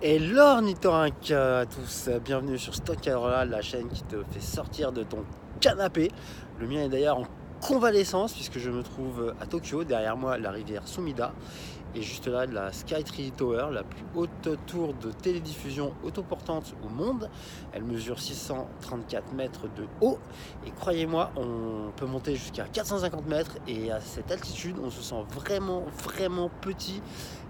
Et l'ornithorynque à tous, bienvenue sur Stock Carola, la chaîne qui te fait sortir de ton canapé. Le mien est d'ailleurs en convalescence puisque je me trouve à Tokyo, derrière moi la rivière Sumida et juste là la Skytree Tower, la plus haute tour de télédiffusion autoportante au monde. Elle mesure 634 mètres de haut et croyez-moi, on peut monter jusqu'à 450 mètres et à cette altitude on se sent vraiment petit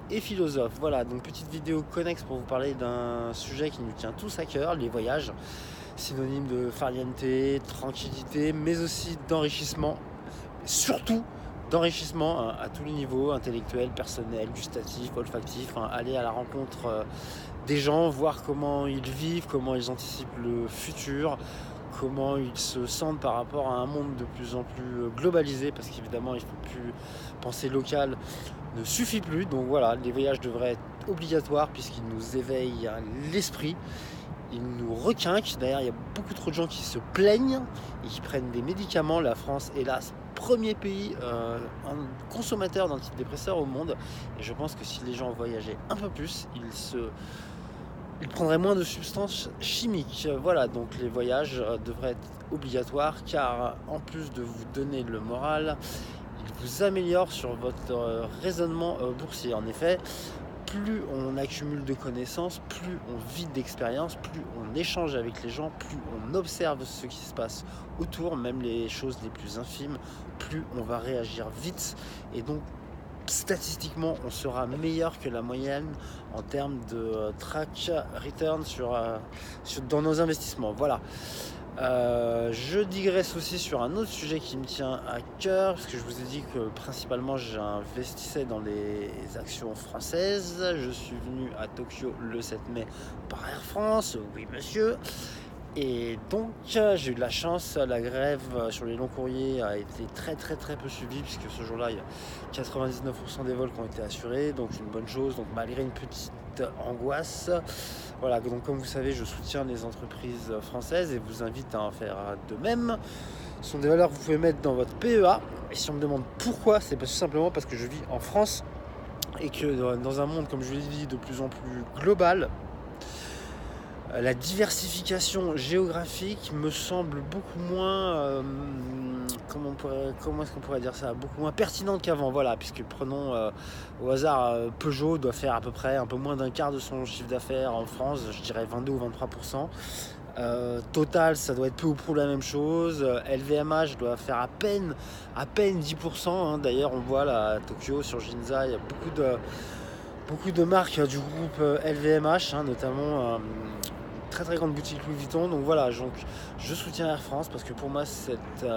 et philosophe. Voilà, donc petite vidéo connexe pour vous parler d'un sujet qui nous tient tous à cœur, les voyages, synonyme de farniente, tranquillité, mais aussi d'enrichissement, surtout d'enrichissement à tous les niveaux, intellectuel, personnel, gustatif, olfactif, aller à la rencontre des gens, voir comment ils vivent, comment ils anticipent le futur, comment ils se sentent par rapport à un monde de plus en plus globalisé, parce qu'évidemment il ne faut plus penser local, ne suffit plus. Donc voilà, les voyages devraient être obligatoires puisqu'ils nous éveillent l'esprit, ils nous requinquent. D'ailleurs, il y a beaucoup trop de gens qui se plaignent et qui prennent des médicaments. La France, hélas, premier pays consommateur d'antidépresseurs au monde. Et je pense que si les gens voyageaient un peu plus, ils prendraient moins de substances chimiques. Voilà, donc les voyages devraient être obligatoires car en plus de vous donner le moral, ils vous améliorent sur votre raisonnement boursier. En effet, plus on accumule de connaissances, plus on vit d'expériences, plus on échange avec les gens, plus on observe ce qui se passe autour, même les choses les plus infimes, plus on va réagir vite et donc statistiquement on sera meilleur que la moyenne en termes de track return dans nos investissements. Voilà. Je digresse aussi sur un autre sujet qui me tient à cœur, parce que je vous ai dit que principalement j'investissais dans les actions françaises. Je suis venu à Tokyo le 7 mai par Air France, oui monsieur. Et donc j'ai eu de la chance, la grève sur les longs courriers a été très peu suivie, puisque ce jour-là il y a 99% des vols qui ont été assurés, donc une bonne chose. Donc malgré une petite angoisse, voilà, donc comme vous savez, je soutiens les entreprises françaises et vous invite à en faire de même. Ce sont des valeurs que vous pouvez mettre dans votre PEA. Et si on me demande pourquoi, c'est tout simplement parce que je vis en France et que dans un monde, comme je l'ai dit, de plus en plus global, la diversification géographique me semble beaucoup moins, comment est-ce qu'on pourrait dire ça, beaucoup moins pertinente qu'avant. Voilà, puisque prenons au hasard, Peugeot doit faire à peu près un peu moins d'un quart de son chiffre d'affaires en France, je dirais 22 ou 23%. Total, ça doit être peu ou prou la même chose. LVMH doit faire à peine 10%. Hein. D'ailleurs, on voit là à Tokyo, sur Ginza, il y a beaucoup de marques du groupe LVMH, hein, notamment très grande boutique Louis Vuitton. Donc voilà, donc je soutiens Air France parce que pour moi cette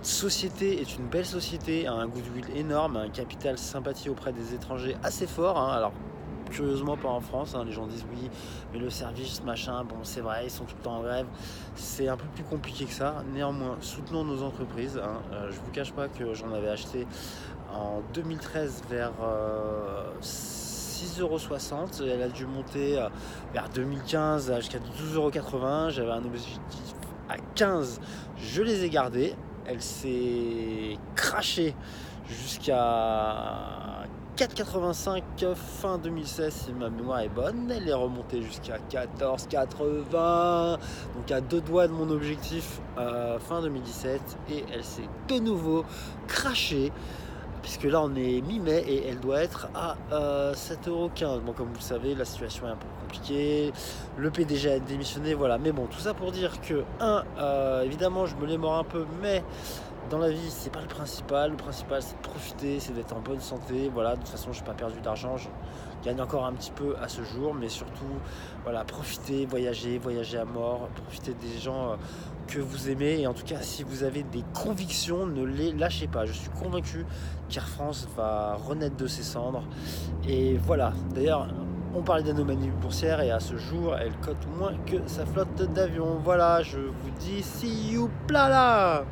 société est une belle société, a un goodwill énorme, un capital sympathie auprès des étrangers assez fort. Hein. Alors curieusement pas en France, hein. Les gens disent oui mais le service machin, bon c'est vrai, ils sont tout le temps en grève, c'est un peu plus compliqué que ça. Néanmoins, soutenons nos entreprises, hein. Je vous cache pas que j'en avais acheté en 2013 vers 6,60 €. Elle a dû monter vers 2015 jusqu'à 12,80 €. J'avais un objectif à 15, je les ai gardés. Elle s'est crachée jusqu'à 4,85 fin 2016 si ma mémoire est bonne. Elle est remontée jusqu'à 14,80, donc à deux doigts de mon objectif fin 2017, et elle s'est de nouveau crachée puisque là on est mi-mai et elle doit être à 7,15 €. Bon, comme vous le savez, la situation est un peu compliquée, le PDG a démissionné, voilà. Mais bon, tout ça pour dire que, évidemment, je me les mords un peu, mais dans la vie, c'est pas le principal. Le principal, c'est de profiter, c'est d'être en bonne santé. Voilà, de toute façon, je n'ai pas perdu d'argent, je gagne encore un petit peu à ce jour, mais surtout, voilà, profitez, voyagez à mort, profitez des gens que vous aimez. Et en tout cas, si vous avez des convictions, ne les lâchez pas. Je suis convaincu qu'Air France va renaître de ses cendres. Et voilà, d'ailleurs, on parlait d'anomalies boursières et à ce jour, elle cote moins que sa flotte d'avions. Voilà, je vous dis see you plala.